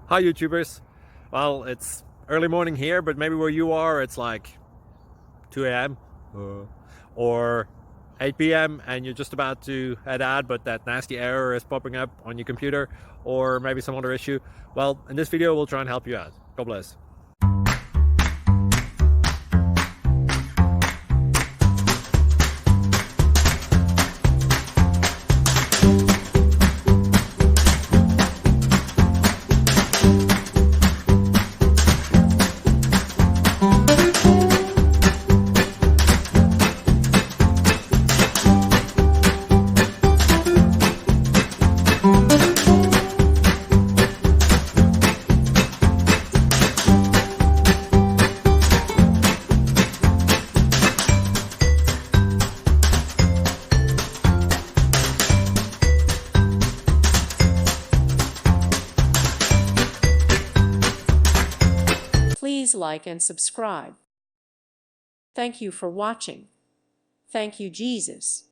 Hi YouTubers. Well, it's early morning here, but maybe where you are it's like 2 a.m. or 8 p.m. and you're just about to head out, but that nasty error is popping up on your computer, or maybe some other issue. Well, in this video we'll try and help you out. God bless. Please like and subscribe. Thank you for watching. Thank you, Jesus.